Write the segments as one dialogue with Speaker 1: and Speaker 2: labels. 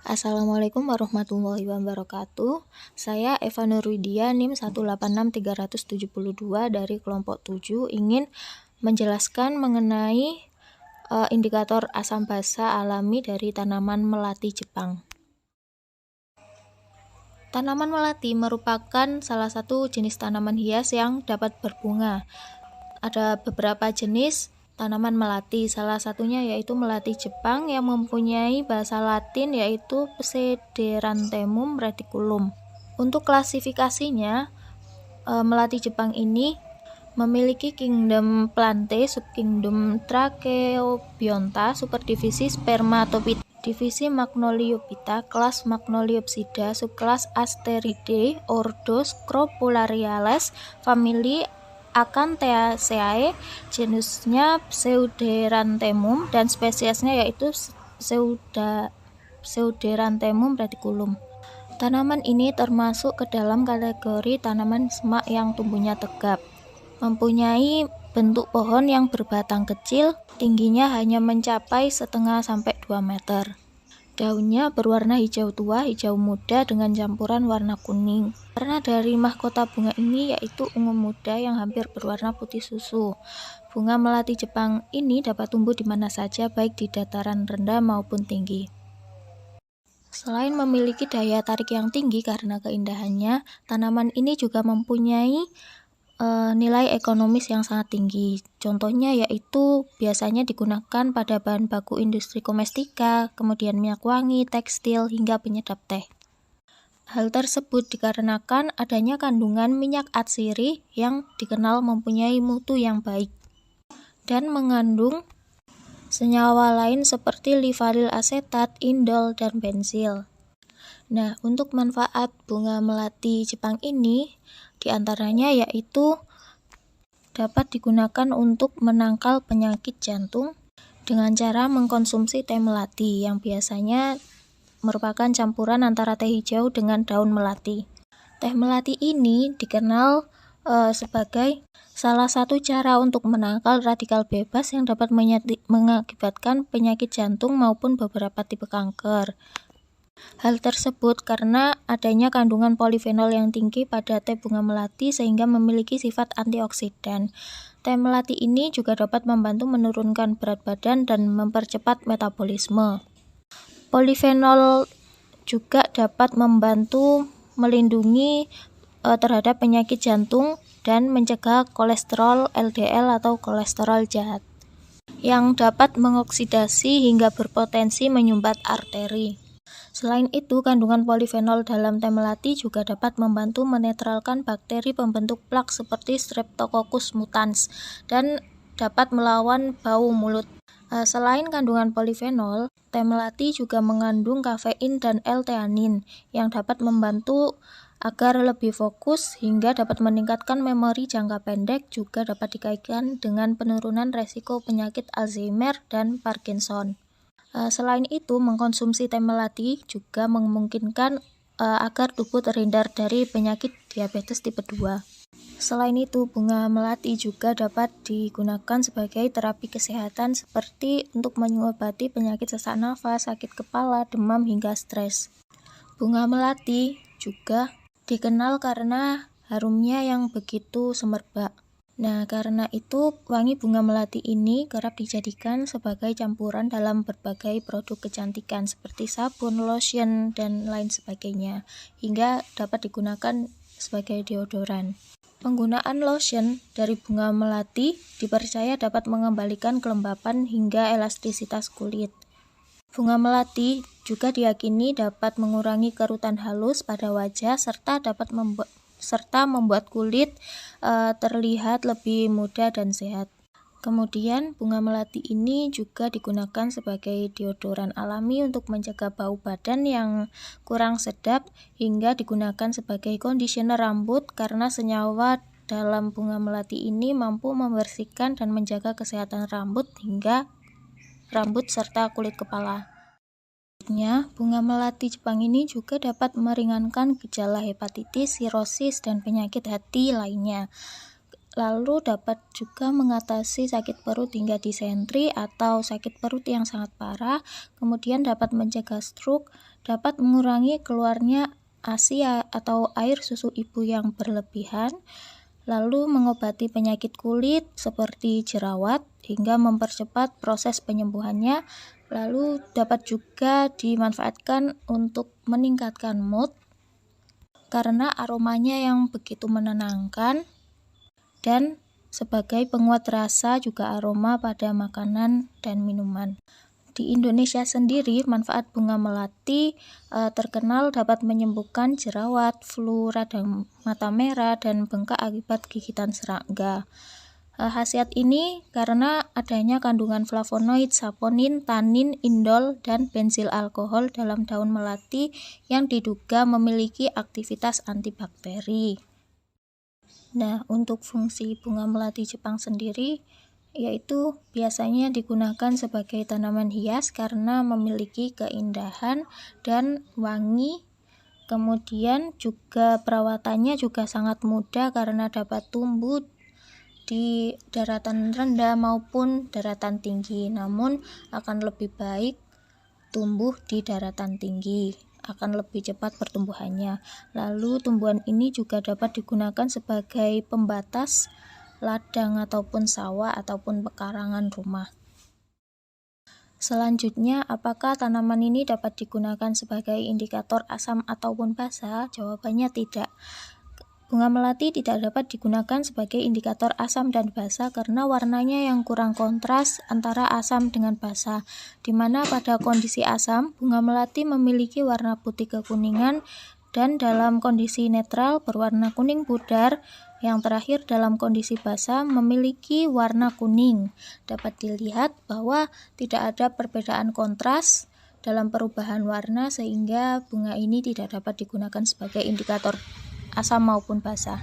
Speaker 1: Assalamualaikum warahmatullahi wabarakatuh. Saya Eva Nurwidia, NIM 186372 dari kelompok 7 ingin menjelaskan mengenai indikator asam basa alami dari tanaman melati Jepang. Tanaman melati merupakan salah satu jenis tanaman hias yang dapat berbunga. Ada beberapa jenis tanaman melati, salah satunya yaitu melati Jepang yang mempunyai bahasa Latin yaitu Pseuderanthemum reticulum. Untuk klasifikasinya, melati Jepang ini memiliki kingdom Plantae, subkingdom Tracheobionta, superdivisi Spermatophyta, divisi Magnoliophyta, kelas Magnoliopsida, subkelas Asteridae, ordo Scrophulariales, famili Acanthaceae, genusnya Pseuderanthemum, dan spesiesnya yaitu Pseuderanthemum reticulum. Tanaman ini termasuk ke dalam kategori tanaman semak yang tumbuhnya tegap. Mempunyai bentuk pohon yang berbatang kecil, tingginya hanya mencapai 1,5 sampai 2 meter. Daunnya berwarna hijau tua, hijau muda dengan campuran warna kuning. Warna dari mahkota bunga ini yaitu ungu muda yang hampir berwarna putih susu. Bunga melati Jepang ini dapat tumbuh di mana saja, baik di dataran rendah maupun tinggi. Selain memiliki daya tarik yang tinggi karena keindahannya, tanaman ini juga mempunyai nilai ekonomis yang sangat tinggi. Contohnya yaitu biasanya digunakan pada bahan baku industri komestika, kemudian minyak wangi, tekstil, hingga penyedap teh. Hal tersebut dikarenakan adanya kandungan minyak atsiri yang dikenal mempunyai mutu yang baik dan mengandung senyawa lain seperti livalil asetat, indol, dan bensil. Nah, untuk manfaat bunga melati Jepang ini diantaranya yaitu dapat digunakan untuk menangkal penyakit jantung dengan cara mengkonsumsi teh melati yang biasanya merupakan campuran antara teh hijau dengan daun melati. Teh melati ini dikenal sebagai salah satu cara untuk menangkal radikal bebas yang dapat mengakibatkan penyakit jantung maupun beberapa tipe kanker. Hal tersebut karena adanya kandungan polifenol yang tinggi pada teh bunga melati sehingga memiliki sifat antioksidan. Teh melati ini juga dapat membantu menurunkan berat badan dan mempercepat metabolisme. Polifenol juga dapat membantu melindungi terhadap penyakit jantung dan mencegah kolesterol LDL atau kolesterol jahat yang dapat mengoksidasi hingga berpotensi menyumbat arteri. Selain itu, kandungan polifenol dalam teh melati juga dapat membantu menetralkan bakteri pembentuk plak seperti Streptococcus mutans dan dapat melawan bau mulut. Selain kandungan polifenol, teh melati juga mengandung kafein dan L-theanin yang dapat membantu agar lebih fokus hingga dapat meningkatkan memori jangka pendek, juga dapat dikaitkan dengan penurunan resiko penyakit Alzheimer dan Parkinson. Selain itu, mengkonsumsi teh melati juga memungkinkan agar tubuh terhindar dari penyakit diabetes tipe 2. Selain itu, bunga melati juga dapat digunakan sebagai terapi kesehatan seperti untuk mengobati penyakit sesak nafas, sakit kepala, demam, hingga stres. Bunga melati juga dikenal karena harumnya yang begitu semerbak. Nah, karena itu wangi bunga melati ini kerap dijadikan sebagai campuran dalam berbagai produk kecantikan seperti sabun, lotion, dan lain sebagainya, hingga dapat digunakan sebagai deodoran. Penggunaan lotion dari bunga melati dipercaya dapat mengembalikan kelembapan hingga elastisitas kulit. Bunga melati juga diyakini dapat mengurangi kerutan halus pada wajah serta dapat membuat kulit terlihat lebih muda dan sehat. Kemudian, bunga melati ini juga digunakan sebagai deodoran alami untuk mencegah bau badan yang kurang sedap, hingga digunakan sebagai conditioner rambut karena senyawa dalam bunga melati ini mampu membersihkan dan menjaga kesehatan rambut hingga rambut serta kulit kepala. Bunga melati Jepang ini juga dapat meringankan gejala hepatitis, sirosis, dan penyakit hati lainnya. Lalu dapat juga mengatasi sakit perut hingga disentri atau sakit perut yang sangat parah, kemudian dapat mencegah stroke, dapat mengurangi keluarnya ASI atau air susu ibu yang berlebihan, lalu mengobati penyakit kulit seperti jerawat hingga mempercepat proses penyembuhannya, lalu dapat juga dimanfaatkan untuk meningkatkan mood karena aromanya yang begitu menenangkan, dan sebagai penguat rasa juga aroma pada makanan dan minuman. Di Indonesia sendiri, manfaat bunga melati terkenal dapat menyembuhkan jerawat, flu, radang mata merah, dan bengkak akibat gigitan serangga. Khasiat ini karena adanya kandungan flavonoid, saponin, tanin, indol, dan bensil alkohol dalam daun melati yang diduga memiliki aktivitas antibakteri. Nah, untuk fungsi bunga melati Jepang sendiri, yaitu biasanya digunakan sebagai tanaman hias karena memiliki keindahan dan wangi. Kemudian juga perawatannya juga sangat mudah karena dapat tumbuh di daratan rendah maupun daratan tinggi, namun akan lebih baik tumbuh di daratan tinggi, akan lebih cepat pertumbuhannya. Lalu tumbuhan ini juga dapat digunakan sebagai pembatas ladang ataupun sawah ataupun pekarangan rumah. Selanjutnya, apakah tanaman ini dapat digunakan sebagai indikator asam ataupun basa? Jawabannya tidak. Bunga melati tidak dapat digunakan sebagai indikator asam dan basa karena warnanya yang kurang kontras antara asam dengan basa, di mana pada kondisi asam, bunga melati memiliki warna putih kekuningan dan dalam kondisi netral berwarna kuning pudar. Yang terakhir dalam kondisi basa memiliki warna kuning. Dapat dilihat bahwa tidak ada perbedaan kontras dalam perubahan warna sehingga bunga ini tidak dapat digunakan sebagai indikator asam maupun basa.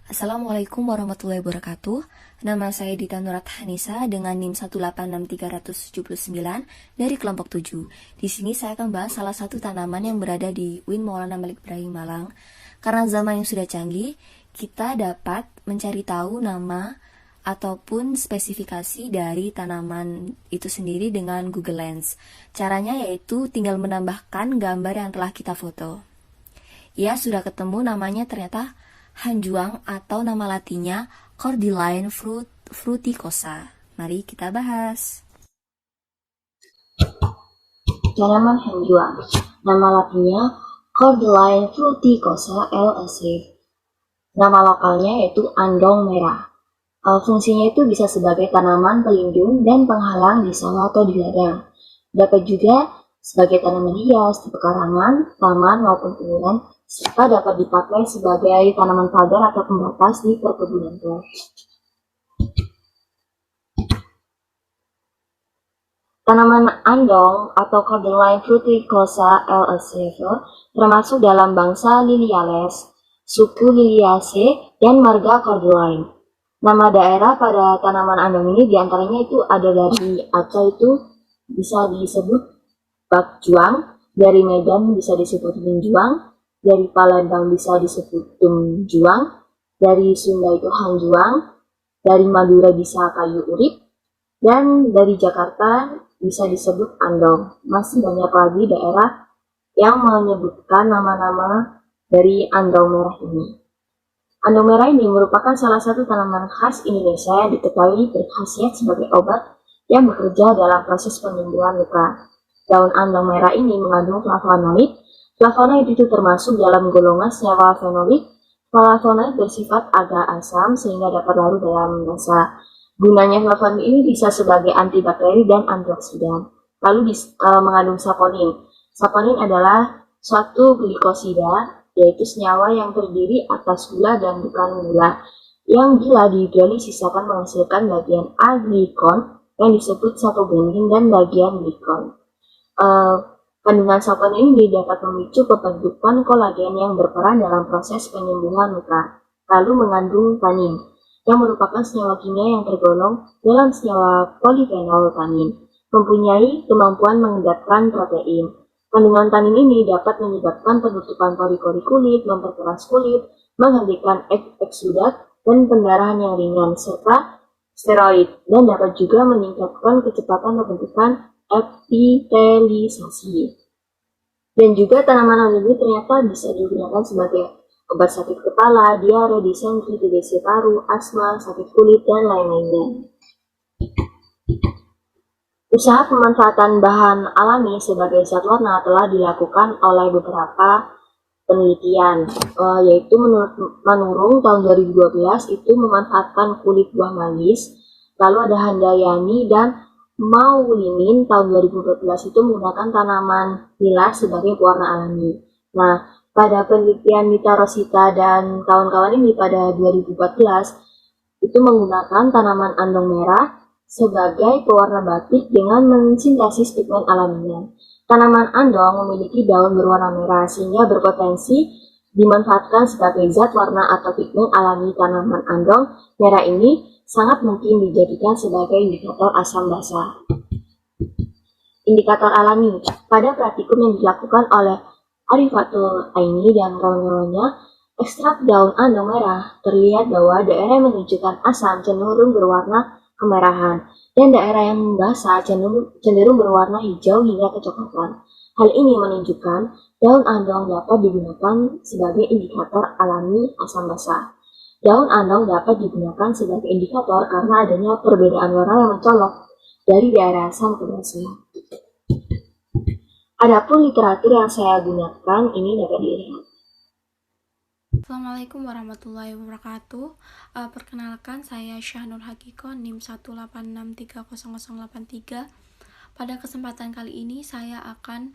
Speaker 2: Assalamualaikum warahmatullahi wabarakatuh. Nama saya Dita Nurat Hanisa dengan NIM 186379 dari kelompok 7. Di sini saya akan bahas salah satu tanaman yang berada di UIN Maulana Malik Ibrahim Malang. Karena zaman yang sudah canggih, kita dapat mencari tahu nama ataupun spesifikasi dari tanaman itu sendiri dengan Google Lens. Caranya yaitu tinggal menambahkan gambar yang telah kita foto. Ya, sudah ketemu namanya ternyata Hanjuang atau nama latinnya Cordyline fruticosa. Mari kita bahas.
Speaker 3: Tanaman Hanjuang, nama latinnya Cordyline fruticosa LSC. Nama lokalnya yaitu andong merah. Fungsinya itu bisa sebagai tanaman pelindung dan penghalang di sawah atau di ladang. Dapat juga sebagai tanaman hias di pekarangan, taman maupun kuburan, serta dapat dipakai sebagai tanaman pagar atau pembatas di perkebunan teh. Tanaman andong atau Cordyline fruticosa LSC termasuk dalam bangsa Liliales, suku Liliaceae, dan marga Cordyline. Nama daerah pada tanaman andong ini diantaranya itu ada dari Aceh itu bisa disebut Bakjuang, dari Medan bisa disebut Linjuang, dari Palembang bisa disebut Tumjuang, dari Sunda itu Hanjuang, dari Madura bisa kayu urip, dan dari Jakarta bisa disebut andong. Masih banyak lagi daerah yang menyebutkan nama-nama dari andong merah ini. Andong merah ini merupakan salah satu tanaman khas Indonesia yang diketahui berkhasiat sebagai obat yang bekerja dalam proses penyembuhan luka. Daun andong merah ini mengandung flavonoid. Flavonoid itu termasuk dalam golongan senyawa fenolik. Flavonoid bersifat agak asam sehingga dapat larut dalam rasa. Gunanya flavonoid ini bisa sebagai antibakteri dan antioksidan. Lalu mengandung saponin. Saponin adalah suatu glikosida, yaitu senyawa yang terdiri atas gula dan bukan gula, yang bila dihidrolisis akan menghasilkan bagian aglikon yang disebut satobenin dan bagian glikon. Kandungan saponin ini dapat memicu pembentukan kolagen yang berperan dalam proses penyembuhan luka. Lalu mengandung tanin, yang merupakan senyawa kimia yang tergolong dalam senyawa polifenol tanin, mempunyai kemampuan mengendapkan protein. Kandungan tanin ini dapat menyebabkan penutupan pori-pori kulit, memperkeras kulit, menghentikan eksudat, dan pendarahan yang ringan, serta steroid, dan dapat juga meningkatkan kecepatan pembentukan epitelisasi. Dan juga tanaman ini ternyata bisa digunakan sebagai obat sakit kepala, diare, disentri, TBC paru, asma, sakit kulit, dan lain-lainnya. Usaha pemanfaatan bahan alami sebagai zat warna telah dilakukan oleh beberapa penelitian, yaitu menurut Manurung tahun 2012 itu memanfaatkan kulit buah manggis, lalu ada Handayani dan Maulimin tahun 2014 itu menggunakan tanaman nila sebagai pewarna alami. Nah, pada penelitian Mita Rosita dan kawan-kawan ini pada 2014 itu menggunakan tanaman andong merah sebagai pewarna batik dengan mensintesis pigmen alaminya. Tanaman andong memiliki daun berwarna merah sehingga berpotensi dimanfaatkan sebagai zat warna atau pigmen alami. Tanaman andong merah ini sangat mungkin dijadikan sebagai indikator asam basa. Indikator alami pada praktikum yang dilakukan oleh Arifatul Aini dan kawan-kawannya, ekstrak daun andong merah terlihat bahwa daerah yang menunjukkan asam cenderung berwarna kemerahan, dan daerah yang basah cenderung berwarna hijau hingga kecoklatan. Hal ini menunjukkan daun andong dapat digunakan sebagai indikator alami asam basa. Daun andong dapat digunakan sebagai indikator karena adanya perbedaan warna yang mencolok dari daerah asam ke basah. Adapun literatur yang saya gunakan ini dapat dilihat.
Speaker 4: Assalamualaikum warahmatullahi wabarakatuh. Perkenalkan, saya Syahnur Hakiko, NIM 186300083. Pada kesempatan kali ini saya akan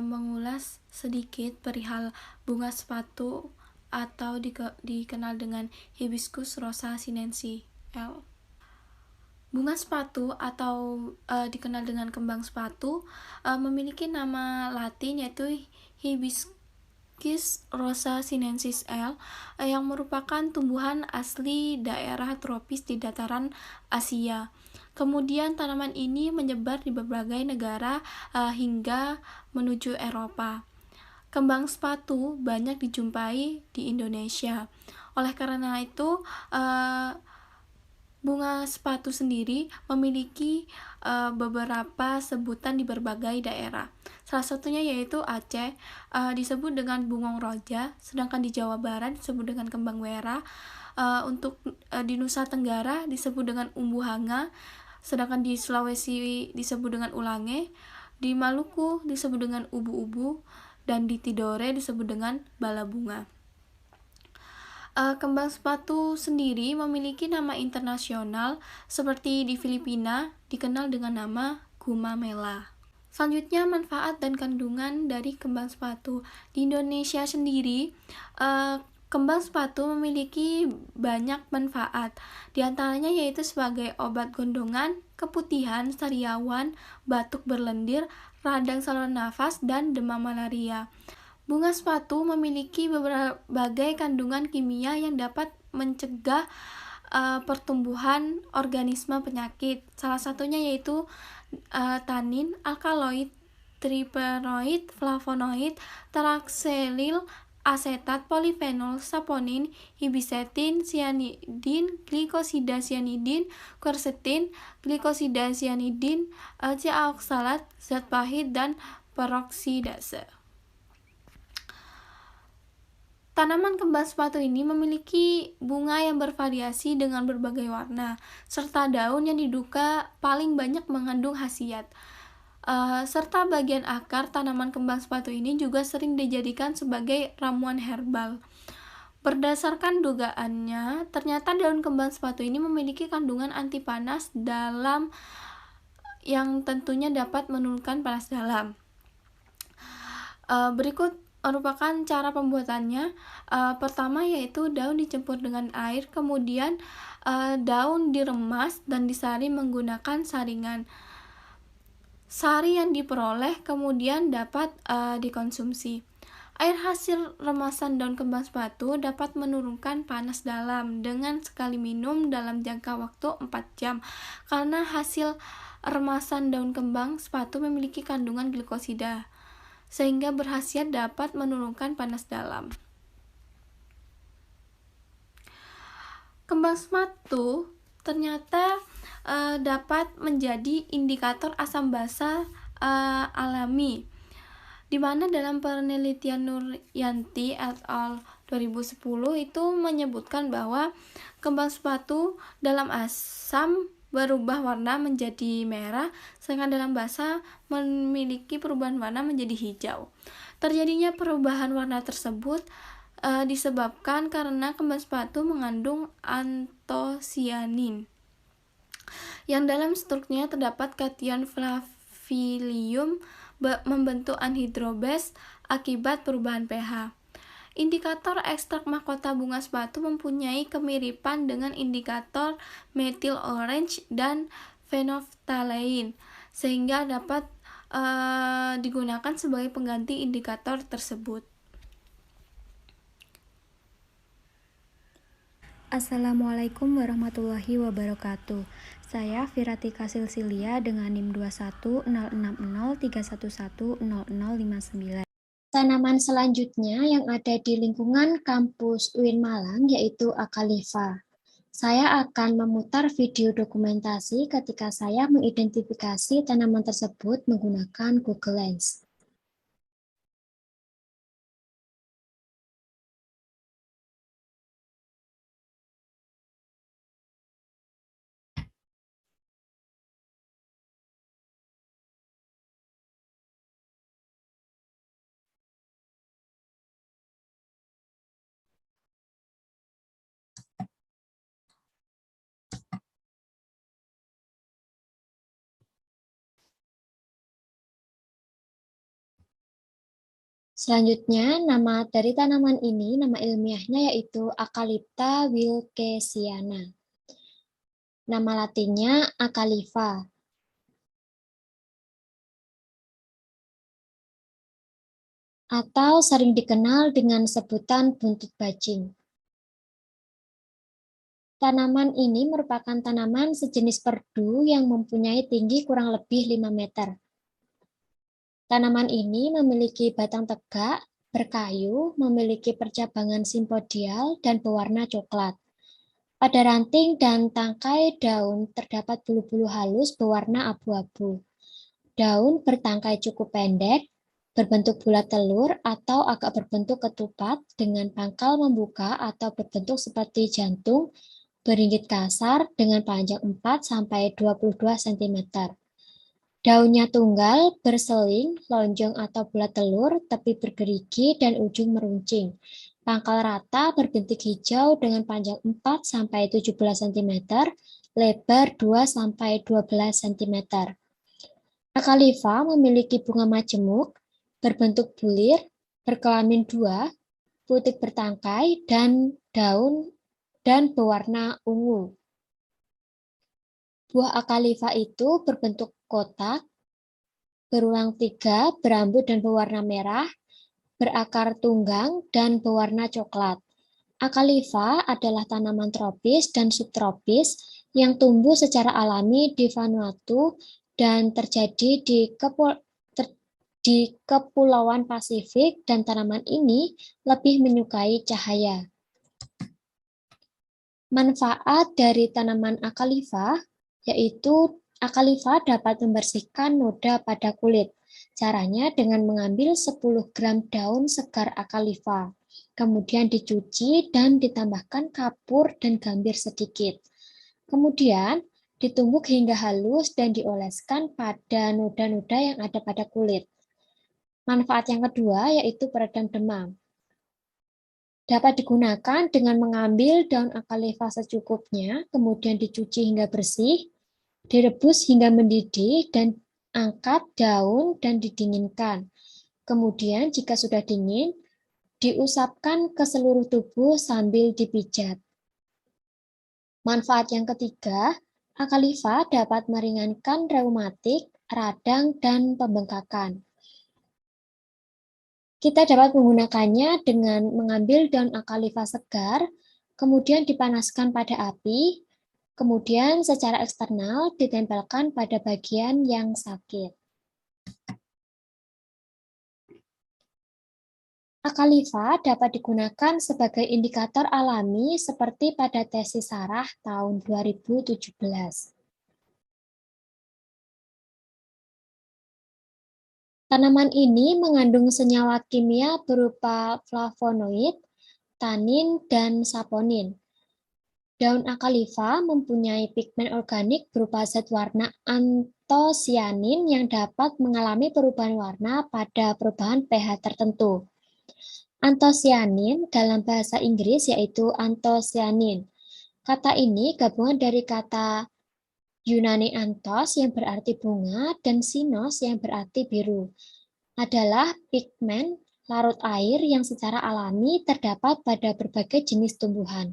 Speaker 4: mengulas sedikit perihal bunga sepatu atau dikenal dengan Hibiscus rosa sinensis L. Bunga sepatu atau dikenal dengan kembang sepatu memiliki nama latin yaitu Hibiscus rosa sinensis L yang merupakan tumbuhan asli daerah tropis di dataran Asia. Kemudian tanaman ini menyebar di berbagai negara hingga menuju Eropa. Kembang sepatu banyak dijumpai di Indonesia. Oleh karena itu, bunga sepatu sendiri memiliki beberapa sebutan di berbagai daerah. Salah satunya yaitu Aceh disebut dengan bungong roja, sedangkan di Jawa Barat disebut dengan kembang wera. Untuk di Nusa Tenggara disebut dengan umbu hanga, sedangkan di Sulawesi disebut dengan ulange, di Maluku disebut dengan ubu-ubu, dan di Tidore disebut dengan bala bunga. Kembang sepatu sendiri memiliki nama internasional, seperti di Filipina dikenal dengan nama gumamela. Selanjutnya, manfaat dan kandungan dari kembang sepatu. Di Indonesia sendiri, kembang sepatu memiliki banyak manfaat. Di antaranya yaitu sebagai obat gondongan, keputihan, sariawan, batuk berlendir, radang saluran nafas, dan demam malaria. Bunga sepatu memiliki berbagai kandungan kimia yang dapat mencegah pertumbuhan organisme penyakit. Salah satunya yaitu tanin, alkaloid, tripenoid, flavonoid, terakselil, asetat, polifenol, saponin, hibisetin, cyanidin, glikosida cyanidin, quercetin, glikosida cyanidin, C-oksalat, zat pahit, dan peroksidase. Tanaman kembang sepatu ini memiliki bunga yang bervariasi dengan berbagai warna, serta daun yang diduga paling banyak mengandung khasiat. Serta bagian akar tanaman kembang sepatu ini juga sering dijadikan sebagai ramuan herbal. Berdasarkan dugaannya, ternyata daun kembang sepatu ini memiliki kandungan anti panas dalam yang tentunya dapat menurunkan panas dalam. Berikut merupakan cara pembuatannya. Pertama yaitu daun dicampur dengan air, kemudian daun diremas dan disaring menggunakan saringan. Sari yang diperoleh kemudian dapat dikonsumsi. Air hasil remasan daun kembang sepatu dapat menurunkan panas dalam dengan sekali minum dalam jangka waktu 4 jam. Karena hasil remasan daun kembang sepatu memiliki kandungan glikosida, sehingga berkhasiat dapat menurunkan panas dalam. Kembang sepatu ternyata dapat menjadi indikator asam basa alami, di mana dalam penelitian Nuryanti et al. 2010 itu menyebutkan bahwa kembang sepatu dalam asam berubah warna menjadi merah, sedangkan dalam basa memiliki perubahan warna menjadi hijau. Terjadinya perubahan warna tersebut disebabkan karena kembang sepatu mengandung antosianin, yang dalam strukturnya terdapat kation flavilium membentuk anhidrobase akibat perubahan pH. Indikator ekstrak mahkota bunga sepatu mempunyai kemiripan dengan indikator methyl orange dan phenolphthalein, sehingga dapat digunakan sebagai pengganti indikator tersebut.
Speaker 5: Assalamualaikum warahmatullahi wabarakatuh. Saya Viratika Silsilia dengan NIM 2106031100059. Tanaman selanjutnya yang ada di lingkungan kampus UIN Malang yaitu Acalypha. Saya akan memutar video dokumentasi ketika saya mengidentifikasi tanaman tersebut menggunakan Google Lens. Selanjutnya, nama dari tanaman ini, nama ilmiahnya yaitu Acalypta wilkesiana. Nama latinnya Acalypha. Atau sering dikenal dengan sebutan buntut bajing. Tanaman ini merupakan tanaman sejenis perdu yang mempunyai tinggi kurang lebih 5 meter. Tanaman ini memiliki batang tegak, berkayu, memiliki percabangan simpodial, dan berwarna coklat. Pada ranting dan tangkai daun terdapat bulu-bulu halus berwarna abu-abu. Daun bertangkai cukup pendek, berbentuk bulat telur atau agak berbentuk ketupat dengan pangkal membuka atau berbentuk seperti jantung, beringit kasar dengan panjang 4-22 cm. Daunnya tunggal, berseling, lonjong atau bulat telur, tepi bergerigi, dan ujung meruncing. Pangkal rata berbintik hijau dengan panjang 4-17 cm, lebar 2-12 cm. Acalypha memiliki bunga majemuk, berbentuk bulir, berkelamin 2, putik bertangkai, dan daun dan berwarna ungu. Buah Acalypha itu berbentuk kotak, berulang 3, berambut dan berwarna merah, berakar tunggang, dan berwarna coklat. Acalypha adalah tanaman tropis dan subtropis yang tumbuh secara alami di Vanuatu dan terjadi di Kepulauan Pasifik, dan tanaman ini lebih menyukai cahaya. Manfaat dari tanaman Acalypha yaitu Acalypha dapat membersihkan noda pada kulit. Caranya dengan mengambil 10 gram daun segar Acalypha, kemudian dicuci dan ditambahkan kapur dan gambir sedikit. Kemudian ditumbuk hingga halus dan dioleskan pada noda-noda yang ada pada kulit. Manfaat yang kedua yaitu peredam demam. Dapat digunakan dengan mengambil daun Acalypha secukupnya, kemudian dicuci hingga bersih, direbus hingga mendidih, dan angkat daun dan didinginkan. Kemudian jika sudah dingin, diusapkan ke seluruh tubuh sambil dipijat. Manfaat yang ketiga, Acalypha dapat meringankan reumatik, radang, dan pembengkakan. Kita dapat menggunakannya dengan mengambil daun Acalypha segar, kemudian dipanaskan pada api, kemudian secara eksternal ditempelkan pada bagian yang sakit. Akalifa dapat digunakan sebagai indikator alami seperti pada tesis Sarah tahun 2017. Tanaman ini mengandung senyawa kimia berupa flavonoid, tanin, dan saponin. Daun akalifa mempunyai pigmen organik berupa zat warna antosianin yang dapat mengalami perubahan warna pada perubahan pH tertentu. Antosianin dalam bahasa Inggris yaitu antosianin. Kata ini gabungan dari kata Yunani anthos yang berarti bunga dan sinos yang berarti biru. Adalah pigmen larut air yang secara alami terdapat pada berbagai jenis tumbuhan.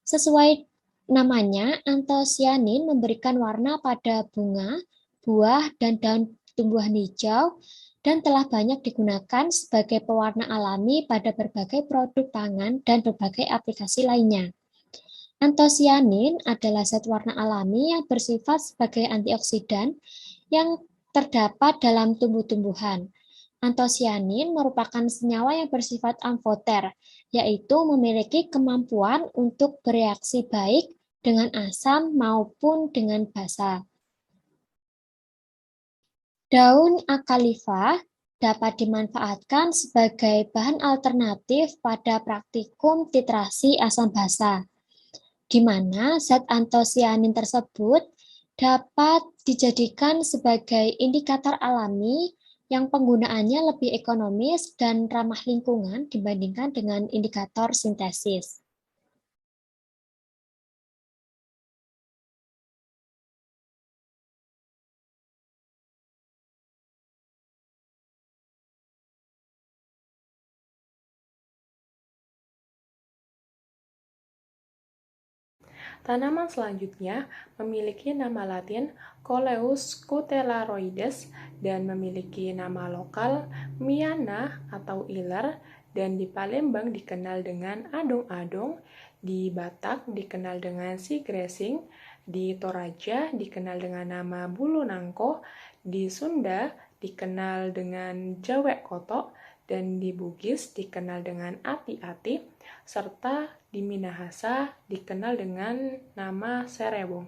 Speaker 5: Sesuai namanya, antosianin memberikan warna pada bunga, buah, dan daun tumbuhan hijau, dan telah banyak digunakan sebagai pewarna alami pada berbagai produk pangan dan berbagai aplikasi lainnya. Antosianin adalah zat warna alami yang bersifat sebagai antioksidan yang terdapat dalam tumbuh-tumbuhan. Antosianin merupakan senyawa yang bersifat amfoter, yaitu memiliki kemampuan untuk bereaksi baik dengan asam maupun dengan basa. Daun akalifa dapat dimanfaatkan sebagai bahan alternatif pada praktikum titrasi asam basa, di mana zat antosianin tersebut dapat dijadikan sebagai indikator alami yang penggunaannya lebih ekonomis dan ramah lingkungan dibandingkan dengan indikator sintesis.
Speaker 6: Tanaman selanjutnya memiliki nama latin Coleus cutellarides dan memiliki nama lokal Miana atau iler, dan di Palembang dikenal dengan adong-adong, di Batak dikenal dengan sigresing, di Toraja dikenal dengan nama bulu nangko, di Sunda dikenal dengan jawek kotok, dan di Bugis dikenal dengan ati-ati, serta di Minahasa dikenal dengan nama serewong.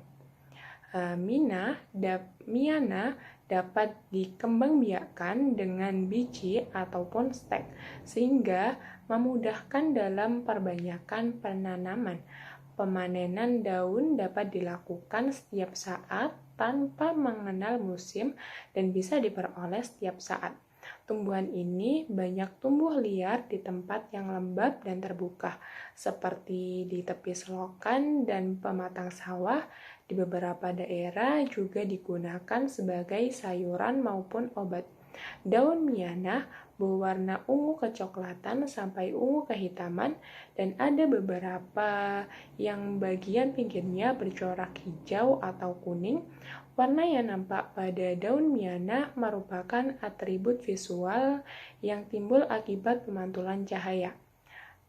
Speaker 6: Miana dapat dikembangbiakkan dengan biji ataupun stek, sehingga memudahkan dalam perbanyakan penanaman. Pemanenan daun dapat dilakukan setiap saat tanpa mengenal musim dan bisa diperoleh setiap saat. Tumbuhan ini banyak tumbuh liar di tempat yang lembab dan terbuka, seperti di tepi selokan dan pematang sawah. Di beberapa daerah juga digunakan sebagai sayuran maupun obat. Daun miana berwarna ungu kecoklatan sampai ungu kehitaman, dan ada beberapa yang bagian pinggirnya bercorak hijau atau kuning. Warna yang nampak pada daun miana merupakan atribut visual yang timbul akibat pemantulan cahaya.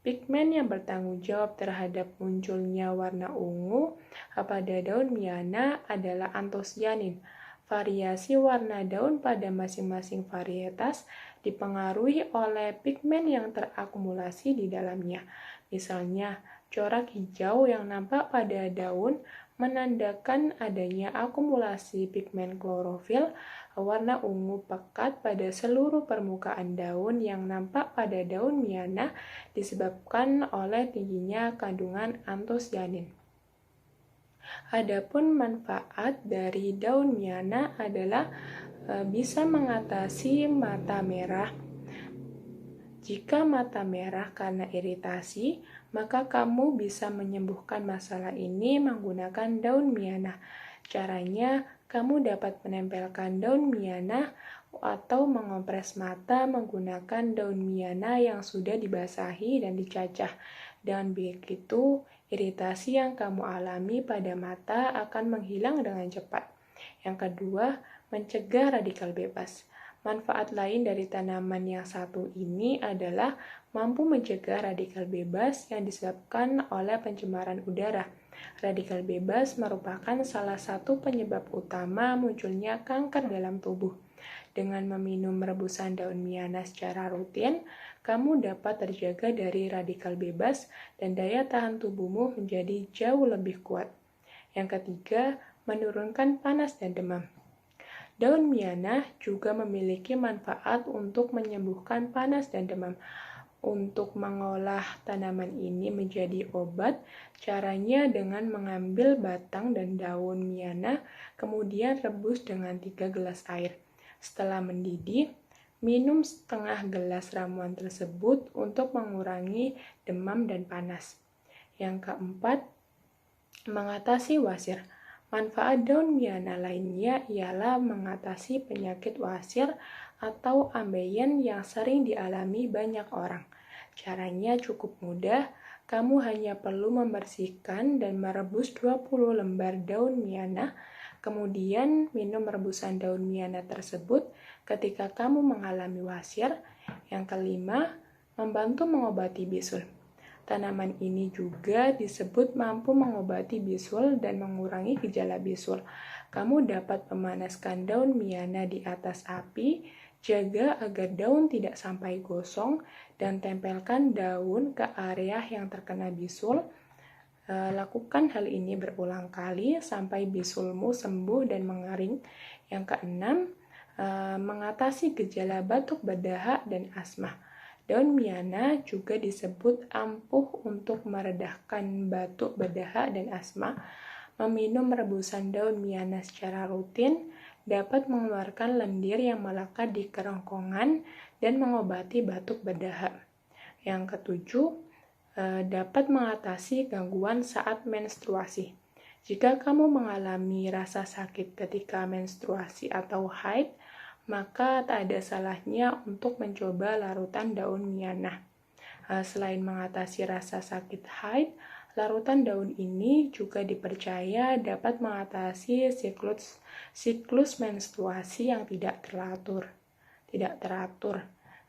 Speaker 6: Pigmen yang bertanggung jawab terhadap munculnya warna ungu pada daun miana adalah antosianin. Variasi warna daun pada masing-masing varietas dipengaruhi oleh pigmen yang terakumulasi di dalamnya. Misalnya, corak hijau yang nampak pada daun menandakan adanya akumulasi pigmen klorofil. Warna ungu pekat pada seluruh permukaan daun yang nampak pada daun miana disebabkan oleh tingginya kandungan antosianin. Adapun manfaat dari daun miana adalah bisa mengatasi mata merah. Jika mata merah karena iritasi, maka kamu bisa menyembuhkan masalah ini menggunakan daun miana. Caranya, kamu dapat menempelkan daun miana atau mengompres mata menggunakan daun miana yang sudah dibasahi dan dicacah. Dan begitu, iritasi yang kamu alami pada mata akan menghilang dengan cepat. Yang kedua, mencegah radikal bebas. Manfaat lain dari tanaman yang satu ini adalah mampu mencegah radikal bebas yang disebabkan oleh pencemaran udara. Radikal bebas merupakan salah satu penyebab utama munculnya kanker dalam tubuh. Dengan meminum rebusan daun miana secara rutin, kamu dapat terjaga dari radikal bebas dan daya tahan tubuhmu menjadi jauh lebih kuat. Yang ketiga, menurunkan panas dan demam. Daun miana juga memiliki manfaat untuk menyembuhkan panas dan demam. Untuk mengolah tanaman ini menjadi obat, caranya dengan mengambil batang dan daun miana, kemudian rebus dengan 3 gelas air. Setelah mendidih, minum setengah gelas ramuan tersebut untuk mengurangi demam dan panas. Yang keempat, mengatasi wasir. Manfaat daun miana lainnya ialah mengatasi penyakit wasir atau ambeien yang sering dialami banyak orang. Caranya cukup mudah, kamu hanya perlu membersihkan dan merebus 20 lembar daun miana, kemudian minum rebusan daun miana tersebut ketika kamu mengalami wasir. Yang kelima, membantu mengobati bisul. Tanaman ini juga disebut mampu mengobati bisul dan mengurangi gejala bisul. Kamu dapat memanaskan daun miana di atas api, jaga agar daun tidak sampai gosong, dan tempelkan daun ke area yang terkena bisul. Lakukan hal ini berulang kali sampai bisulmu sembuh dan mengering. Yang keenam, mengatasi gejala batuk berdahak dan asma. Daun miana juga disebut ampuh untuk meredahkan batuk berdahak dan asma. Meminum rebusan daun miana secara rutin dapat mengeluarkan lendir yang melekat di kerongkongan dan mengobati batuk berdahak. Yang ketujuh, dapat mengatasi gangguan saat menstruasi. Jika kamu mengalami rasa sakit ketika menstruasi atau haid, maka tak ada salahnya untuk mencoba larutan daun miana. Selain mengatasi rasa sakit haid, larutan daun ini juga dipercaya dapat mengatasi siklus menstruasi yang tidak teratur.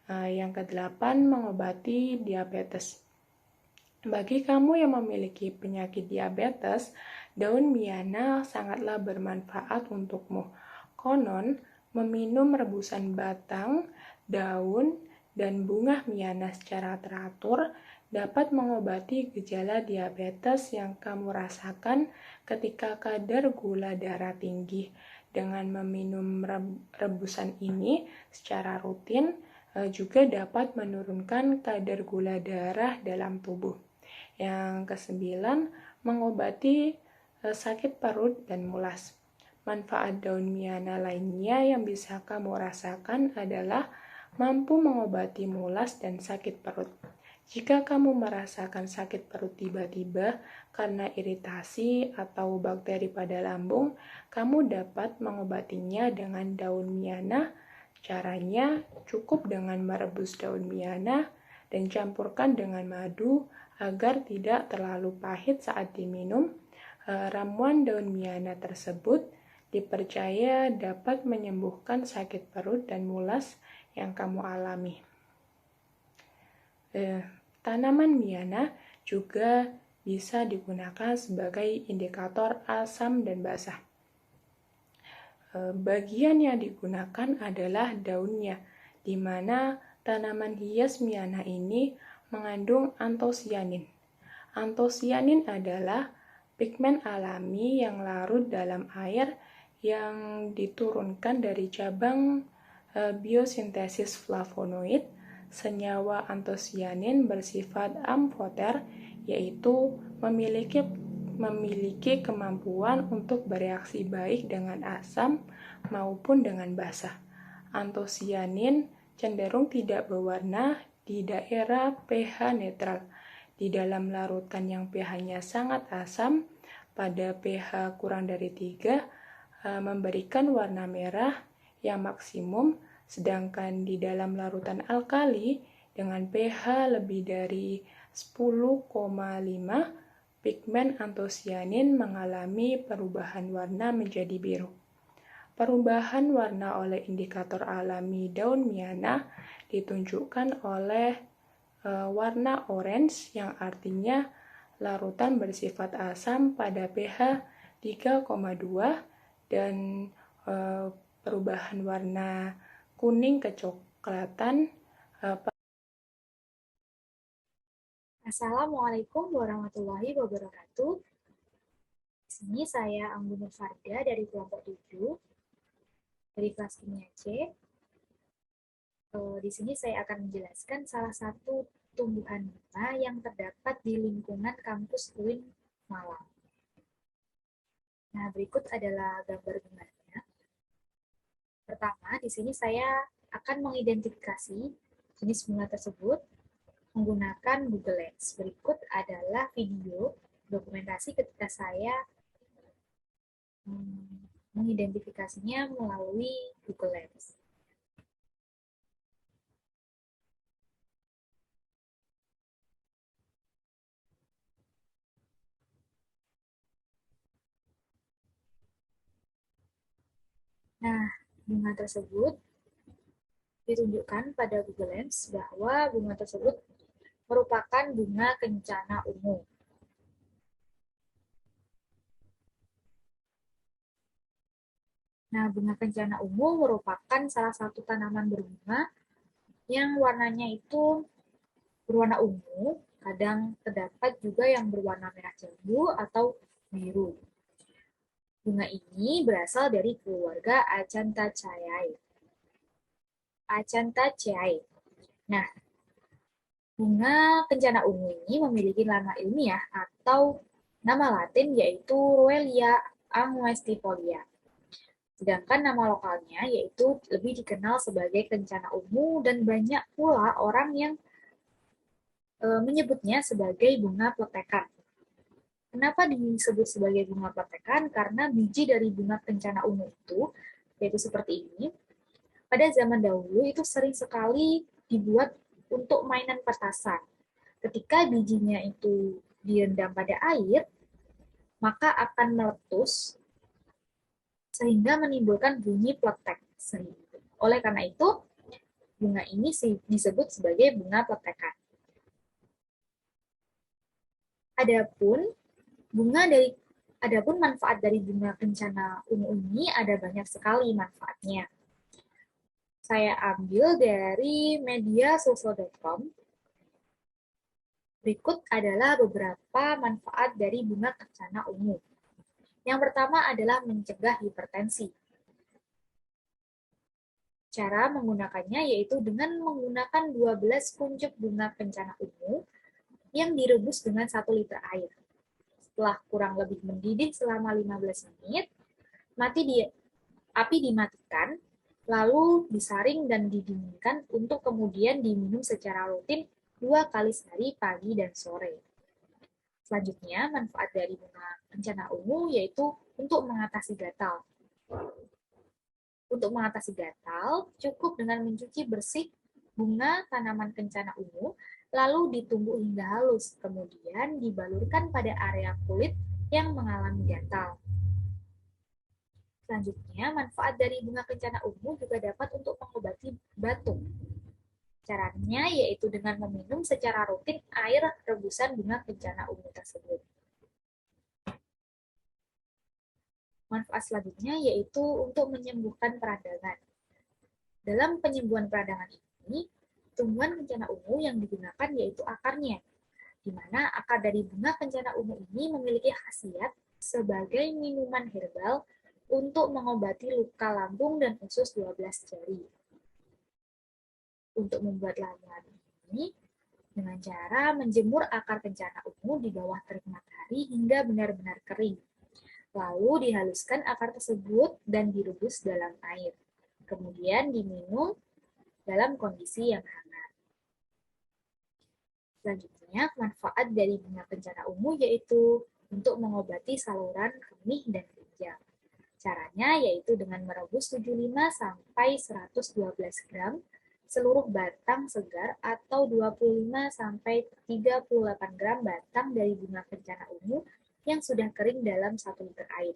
Speaker 6: Yang kedelapan, mengobati diabetes. Bagi kamu yang memiliki penyakit diabetes, daun miana sangatlah bermanfaat untukmu. Konon, meminum rebusan batang, daun, dan bunga miana secara teratur dapat mengobati gejala diabetes yang kamu rasakan ketika kadar gula darah tinggi. Dengan meminum rebusan ini secara rutin, juga dapat menurunkan kadar gula darah dalam tubuh. Yang kesembilan, mengobati sakit perut dan mulas. Manfaat daun miana lainnya yang bisa kamu rasakan adalah mampu mengobati mulas dan sakit perut. Jika kamu merasakan sakit perut tiba-tiba karena iritasi atau bakteri pada lambung, kamu dapat mengobatinya dengan daun miana. Caranya cukup dengan merebus daun miana dan campurkan dengan madu agar tidak terlalu pahit saat diminum. Ramuan daun miana tersebut dipercaya dapat menyembuhkan sakit perut dan mulas yang kamu alami. Tanaman miana juga bisa digunakan sebagai indikator asam dan basah. Bagian yang digunakan adalah daunnya, di mana tanaman hias miana ini mengandung antosianin. Antosianin adalah pigmen alami yang larut dalam air yang diturunkan dari cabang biosintesis flavonoid. Senyawa antosianin bersifat amfoter, yaitu memiliki kemampuan untuk bereaksi baik dengan asam maupun dengan basah. Antosianin cenderung tidak berwarna di daerah pH netral. Di dalam larutan yang pH-nya sangat asam, pada pH kurang dari 3, memberikan warna merah yang maksimum, sedangkan di dalam larutan alkali dengan pH lebih dari 10,5, pigmen antosianin mengalami perubahan warna menjadi biru. Perubahan warna oleh indikator alami daun miana ditunjukkan oleh warna orange, yang artinya larutan bersifat asam pada pH 3,2, dan perubahan warna kuning kecoklatan.
Speaker 7: Assalamualaikum warahmatullahi wabarakatuh. Di sini saya Anggun Farda dari kelompok 7 dari kelas kimia C. Di sini saya akan menjelaskan salah satu tumbuhan bunga yang terdapat di lingkungan kampus UIN Malang. Nah, berikut adalah gambar bunganya. Pertama, di sini saya akan mengidentifikasi jenis bunga tersebut menggunakan Google Lens. Berikut adalah video dokumentasi ketika saya mengidentifikasinya melalui Google Lens. Nah, bunga tersebut ditunjukkan pada Google Lens bahwa bunga tersebut merupakan bunga kencana ungu. Nah, bunga kencana ungu merupakan salah satu tanaman berbunga yang warnanya itu berwarna ungu, kadang terdapat juga yang berwarna merah jambu atau biru. Bunga ini berasal dari keluarga Acanthaceae. Acanthaceae. Nah, bunga kencana ungu ini memiliki nama ilmiah atau nama latin yaitu Roelia angustifolia. Sedangkan nama lokalnya yaitu lebih dikenal sebagai kencana ungu dan banyak pula orang yang menyebutnya sebagai bunga pletekan. Kenapa disebut sebagai bunga pletekan? Karena biji dari bunga kencana ungu itu, yaitu seperti ini, pada zaman dahulu itu sering sekali dibuat untuk mainan petasan. Ketika bijinya itu direndam pada air, maka akan meletus sehingga menimbulkan bunyi pletek. Oleh karena itu, bunga ini disebut sebagai bunga pletekan. Adapun manfaat dari bunga kencana ungu ini ada banyak sekali manfaatnya. Saya ambil dari mediasosial.com. Berikut adalah beberapa manfaat dari bunga kencana ungu. Yang pertama adalah mencegah hipertensi. Cara menggunakannya yaitu dengan menggunakan 12 kuncup bunga kencana ungu yang direbus dengan 1 liter air. Setelah kurang lebih mendidih selama 15 menit, api dimatikan, lalu disaring dan didinginkan untuk kemudian diminum secara rutin 2 kali sehari pagi dan sore. Selanjutnya, manfaat dari bunga kencana ungu yaitu untuk mengatasi gatal. Untuk mengatasi gatal, cukup dengan mencuci bersih bunga tanaman kencana ungu, lalu ditumbuk hingga halus, kemudian dibalurkan pada area kulit yang mengalami gatal. Selanjutnya, manfaat dari bunga kencana ungu juga dapat untuk mengobati batuk. Caranya yaitu dengan meminum secara rutin air rebusan bunga kencana ungu tersebut. Manfaat selanjutnya yaitu untuk menyembuhkan peradangan. Dalam penyembuhan peradangan ini, tumbuhan kencana ungu yang digunakan yaitu akarnya, di mana akar dari bunga kencana ungu ini memiliki khasiat sebagai minuman herbal untuk mengobati luka lambung dan usus 12 jari. Untuk membuat ramuan ini dengan cara menjemur akar kencana ungu di bawah terik matahari hingga benar-benar kering. Lalu dihaluskan akar tersebut dan direbus dalam air. Kemudian diminum dalam kondisi yang hangat. Selanjutnya, manfaat dari bunga kencana ungu yaitu untuk mengobati saluran kemih dan ginjal. Caranya yaitu dengan merebus 75 sampai 112 gram seluruh batang segar atau 25 sampai 38 gram batang dari bunga kencana ungu yang sudah kering dalam 1 liter air.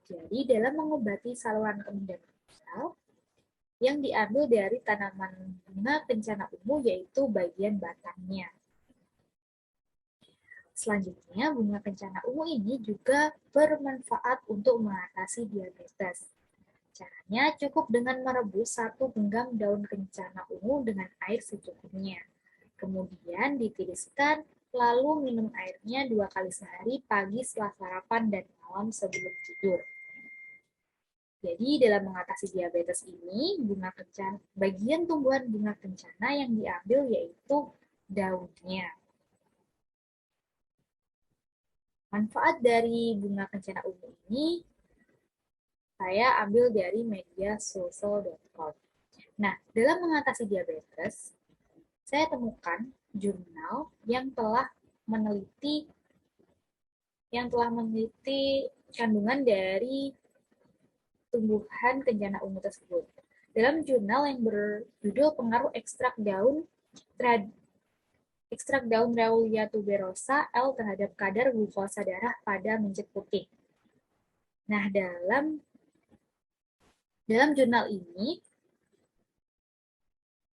Speaker 7: Jadi dalam mengobati saluran kemih dan ginjal, yang diambil dari tanaman bunga kencana ungu yaitu bagian batangnya. Selanjutnya, bunga kencana ungu ini juga bermanfaat untuk mengatasi diabetes. Caranya cukup dengan merebus 1 genggam daun kencana ungu dengan air secukupnya. Kemudian ditiriskan, lalu minum airnya 2 kali sehari, pagi setelah sarapan dan malam sebelum tidur. Jadi dalam mengatasi diabetes ini, bagian tumbuhan bunga kencana yang diambil yaitu daunnya. Manfaat dari bunga kencana ungu ini saya ambil dari media social.com. Nah, dalam mengatasi diabetes, saya temukan jurnal yang telah meneliti kandungan dari tumbuhan kencana ungu tersebut. Dalam jurnal yang berjudul Pengaruh ekstrak daun Rauwolfia tuberosa L terhadap kadar glukosa darah pada mencit putih. Nah, dalam jurnal ini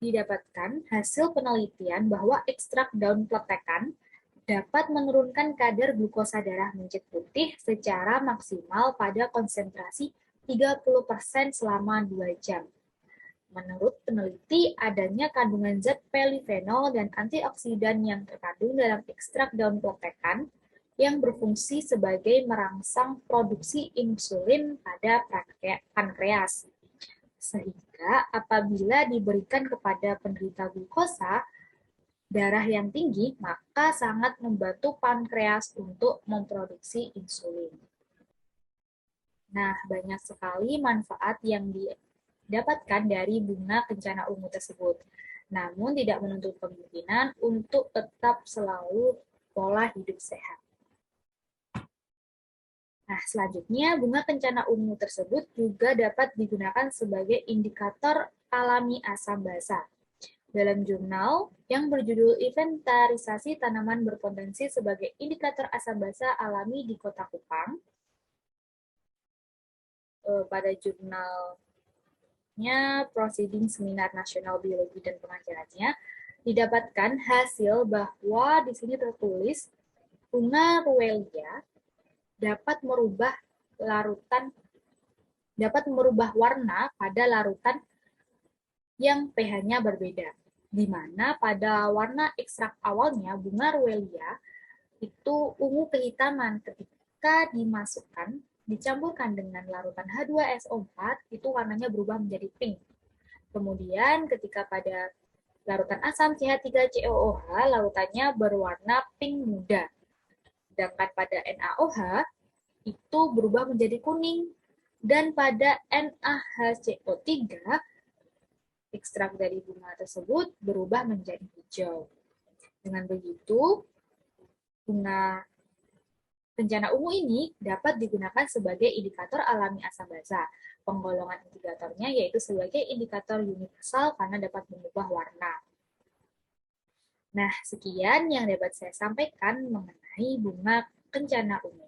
Speaker 7: didapatkan hasil penelitian bahwa ekstrak daun pletekan dapat menurunkan kadar glukosa darah mencit putih secara maksimal pada konsentrasi 30% selama 2 jam. Menurut peneliti, adanya kandungan zat polifenol dan antioksidan yang terkandung dalam ekstrak daun pletekan yang berfungsi sebagai merangsang produksi insulin pada pankreas. Sehingga apabila diberikan kepada penderita glukosa darah yang tinggi, maka sangat membantu pankreas untuk memproduksi insulin. Nah, banyak sekali manfaat yang didapatkan dari bunga kencana ungu tersebut. Namun tidak menuntut kemungkinan untuk tetap selalu pola hidup sehat. Nah, selanjutnya bunga kencana ungu tersebut juga dapat digunakan sebagai indikator alami asam basa. Dalam jurnal yang berjudul Inventarisasi Tanaman Berpotensi sebagai Indikator Asam Basa Alami di Kota Kupang, pada jurnalnya Proceeding Seminar Nasional Biologi dan Pengajarannya, didapatkan hasil bahwa di sini tertulis bunga Rauwolfia dapat merubah warna pada larutan yang pH-nya berbeda, di mana pada warna ekstrak awalnya bunga Rauwolfia itu ungu kehitaman, ketika dicampurkan dengan larutan H2SO4 itu warnanya berubah menjadi pink. Kemudian ketika pada larutan asam CH3COOH larutannya berwarna pink muda. Sedangkan pada NaOH itu berubah menjadi kuning, dan pada NaHCO3 ekstrak dari bunga tersebut berubah menjadi hijau. Dengan begitu, bunga kencana ungu ini dapat digunakan sebagai indikator alami asam basa. Penggolongan indikatornya yaitu sebagai indikator universal karena dapat mengubah warna. Nah, sekian yang dapat saya sampaikan mengenai bunga kencana ungu.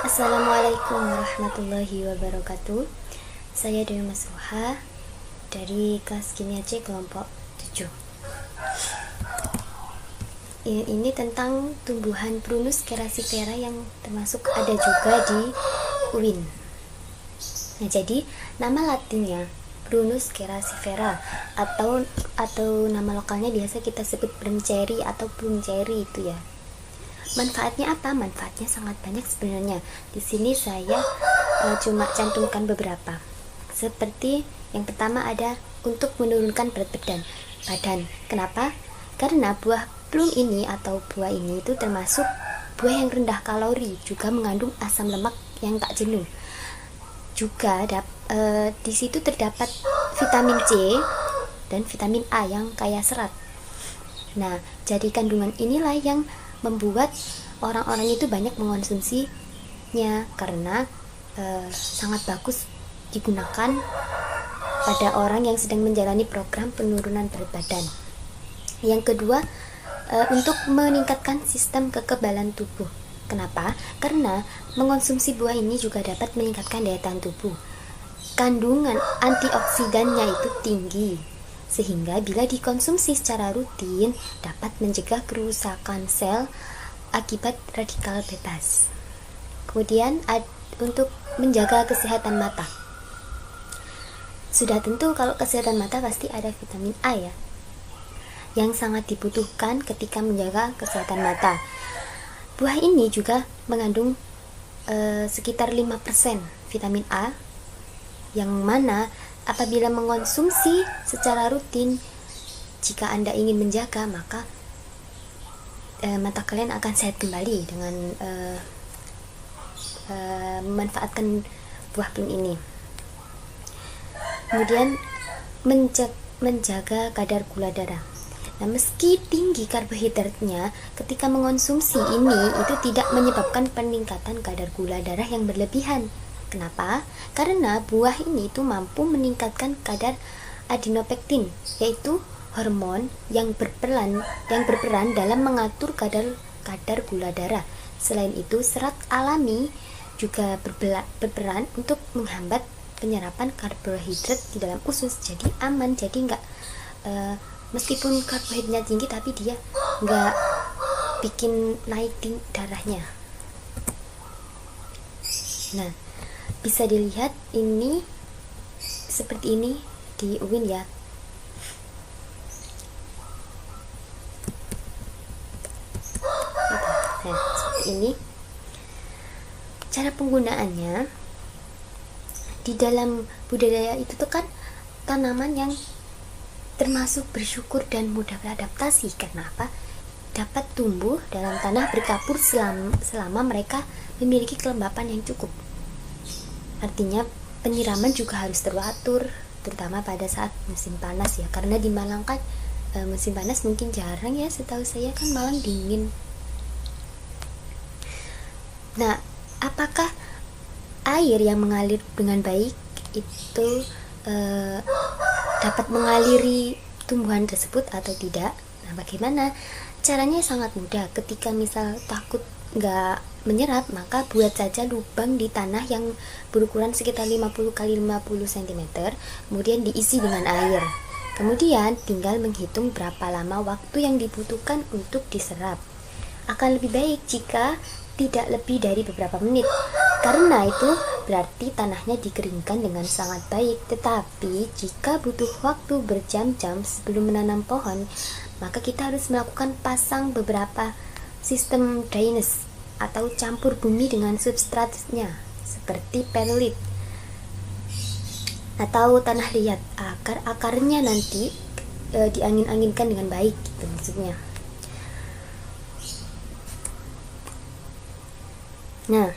Speaker 2: Assalamualaikum warahmatullahi wabarakatuh. Saya Dewi Masruha dari kelas kimia C kelompok 7. Ini tentang tumbuhan Prunus cerasifera yang termasuk ada juga di UIN. Nah, jadi nama latinnya Prunus cerasifera atau nama lokalnya biasa kita sebut plum cherry atau plum cherry itu ya. Manfaatnya apa? Manfaatnya sangat banyak sebenarnya. Di sini saya cuma cantumkan beberapa. Seperti yang pertama ada untuk menurunkan berat badan. Kenapa? Karena buah plum ini atau buah ini itu termasuk buah yang rendah kalori, juga mengandung asam lemak yang tak jenuh. Juga di situ terdapat vitamin C dan vitamin A yang kaya serat. Nah, jadi kandungan inilah yang membuat orang-orang itu banyak mengonsumsinya karena sangat bagus digunakan pada orang yang sedang menjalani program penurunan berat badan. Yang kedua, untuk meningkatkan sistem kekebalan tubuh. Kenapa? Karena mengonsumsi buah ini juga dapat meningkatkan daya tahan tubuh. Kandungan antioksidannya itu tinggi, sehingga bila dikonsumsi secara rutin dapat mencegah kerusakan sel akibat radikal bebas. Kemudian untuk
Speaker 8: menjaga kesehatan mata. Sudah tentu kalau kesehatan mata pasti ada vitamin A ya, yang sangat dibutuhkan ketika menjaga kesehatan mata. Buah ini juga mengandung sekitar 5% vitamin A, yang mana apabila mengonsumsi secara rutin, jika Anda ingin menjaga, maka mata kalian akan sehat kembali dengan memanfaatkan buah plum ini. Kemudian menjaga kadar gula darah. Nah, meski tinggi karbohidratnya, ketika mengonsumsi ini itu tidak menyebabkan peningkatan kadar gula darah yang berlebihan. Kenapa? Karena buah ini itu mampu meningkatkan kadar adrenopektin, yaitu hormon yang berperan dalam mengatur kadar gula darah. Selain itu, serat alami juga berperan untuk menghambat penyerapan karbohidrat di dalam usus, jadi aman, jadi nggak meskipun karbohidratnya tinggi tapi dia nggak bikin naik darahnya. Nah, bisa dilihat ini seperti ini di UIN ya. Nah, seperti ini cara penggunaannya. Di dalam budidaya itu tuh kan tanaman yang termasuk bersyukur dan mudah beradaptasi. Karena apa? Dapat tumbuh dalam tanah berkapur selama mereka memiliki kelembapan yang cukup. Artinya penyiraman juga harus teratur, terutama pada saat musim panas ya. Karena di Malang kan musim panas mungkin jarang ya, setahu saya kan Malang dingin. Nah, apakah air yang mengalir dengan baik itu dapat mengaliri tumbuhan tersebut atau tidak? Nah, bagaimana? Caranya sangat mudah. Ketika misal takut nggak menyerap, maka buat saja lubang di tanah yang berukuran sekitar 50 x 50 cm, kemudian diisi dengan air. Kemudian tinggal menghitung berapa lama waktu yang dibutuhkan untuk diserap. Akan lebih baik jika tidak lebih dari beberapa menit, karena itu berarti tanahnya dikeringkan dengan sangat baik. Tetapi jika butuh waktu berjam-jam sebelum menanam pohon, maka kita harus melakukan pasang beberapa sistem drainase atau campur bumi dengan substratnya seperti perlit atau tanah liat, agar akarnya nanti diangin-anginkan dengan baik gitu maksudnya. Nah,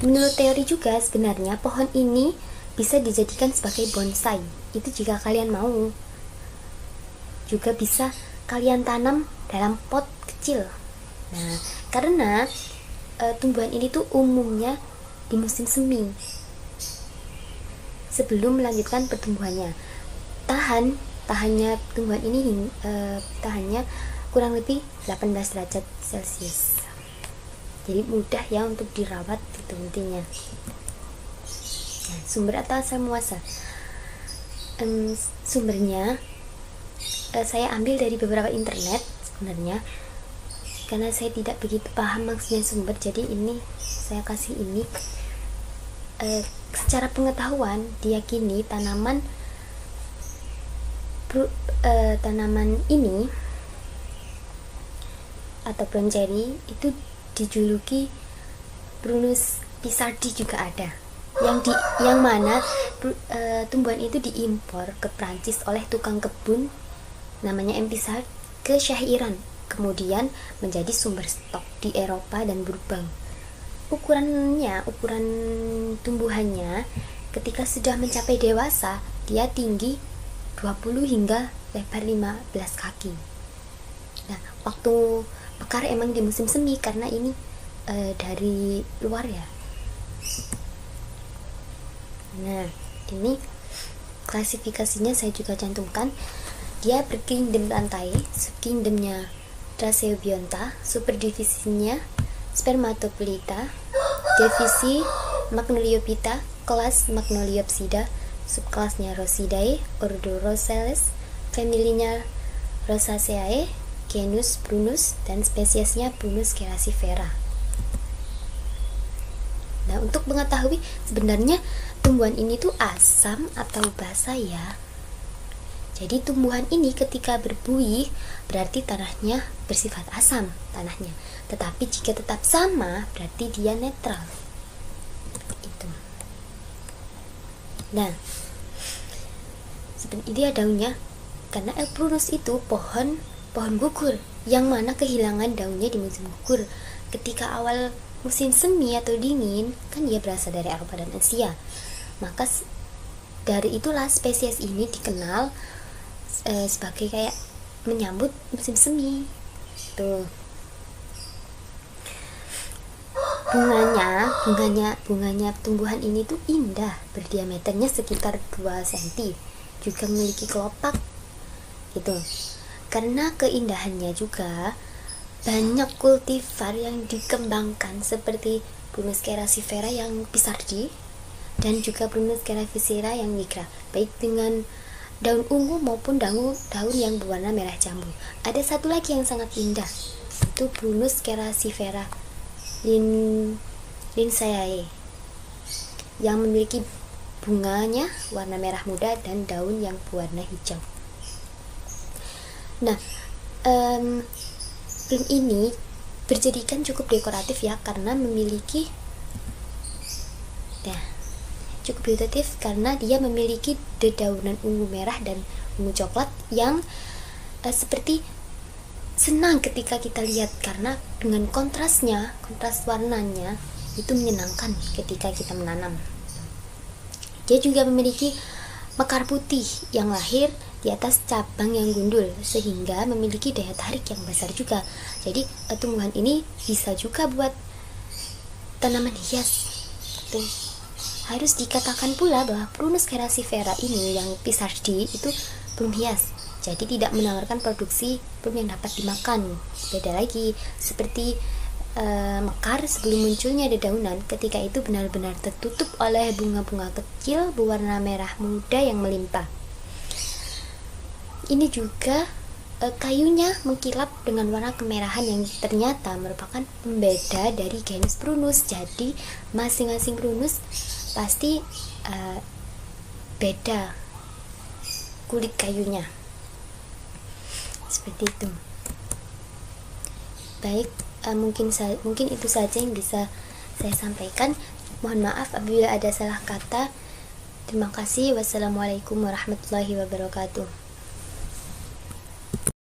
Speaker 8: menurut teori juga sebenarnya pohon ini bisa dijadikan sebagai bonsai. Itu jika kalian mau. Juga bisa kalian tanam dalam pot kecil. Nah, karena tumbuhan ini tuh umumnya di musim semi. Sebelum melanjutkan pertumbuhannya. Tahannya tumbuhan ini tahannya kurang lebih 18 derajat Celcius. Jadi mudah ya untuk dirawat gitu intinya. Nah, sumber atau asal muasal. Sumbernya saya ambil dari beberapa internet sebenarnya, karena saya tidak begitu paham maksudnya sumber, jadi ini saya kasih ini. Secara pengetahuan diyakini tanaman ini atau brown cherry itu dijuluki Prunus pisardi juga ada, yang mana tumbuhan itu diimpor ke Prancis oleh tukang kebun namanya M. Pisard ke Syah Iran, kemudian menjadi sumber stok di Eropa dan berkembang. Ukuran tumbuhannya ketika sudah mencapai dewasa, dia tinggi 20 hingga lebar 15 kaki. Nah, waktu mekar emang di musim semi karena ini dari luar ya. Nah, ini klasifikasinya saya juga cantumkan. Dia berkingdom lantai, subkingdomnya Draseobionta, superdivisinya Spermatophylla, divisi Magnoliophyta, kelas Magnoliopsida, subkelasnya Rosidae, ordo Rosales, familinya Rosaceae, genus Prunus, dan spesiesnya Prunus crassifera. Nah, Nah, untuk mengetahui sebenarnya tumbuhan ini tuh asam atau basa ya. Jadi tumbuhan ini ketika berbuih berarti tanahnya bersifat asam tanahnya. Tetapi jika tetap sama berarti dia netral. Itu. Nah, seperti ini daunnya. Karena Elprunus itu pohon gugur yang mana kehilangan daunnya di musim gugur. Ketika awal musim semi atau dingin, kan dia berasal dari Eropa dan Asia. Maka dari itulah spesies ini dikenal sebagai kayak menyambut musim semi. Tuh. Bunganya tumbuhan ini tuh indah, berdiameternya sekitar 2 cm. Juga memiliki kelopak gitu. Karena keindahannya juga banyak kultivar yang dikembangkan seperti Prunus cerasifera yang Pisardi dan juga Prunus cerasifera yang nigra, baik dengan daun ungu maupun daun yang berwarna merah jambu. Ada satu lagi yang sangat indah, itu Prunus cerasifera linsaeae yang memiliki bunganya warna merah muda dan daun yang berwarna hijau. Nah, prun ini berjadikan cukup dekoratif ya, karena memiliki karena dia memiliki dedaunan ungu merah dan ungu coklat yang seperti senang ketika kita lihat, karena dengan kontras warnanya itu menyenangkan ketika kita menanam. Dia juga memiliki mekar putih yang lahir di atas cabang yang gundul sehingga memiliki daya tarik yang besar juga. Jadi tumbuhan ini bisa juga buat tanaman hias. Tuh. Harus dikatakan pula bahwa Prunus cerasifera ini yang Pisardi itu prun hias. Jadi tidak menawarkan produksi prun yang dapat dimakan. Beda lagi seperti mekar sebelum munculnya dedaunan, ketika itu benar-benar tertutup oleh bunga-bunga kecil berwarna merah muda yang melimpah. Ini juga kayunya mengkilap dengan warna kemerahan yang ternyata merupakan pembeda dari genus Prunus. Jadi masing-masing Prunus pasti beda kulit kayunya. Seperti itu. Baik, mungkin itu saja yang bisa saya sampaikan. Mohon maaf apabila ada salah kata. Terima kasih. Wassalamualaikum warahmatullahi wabarakatuh.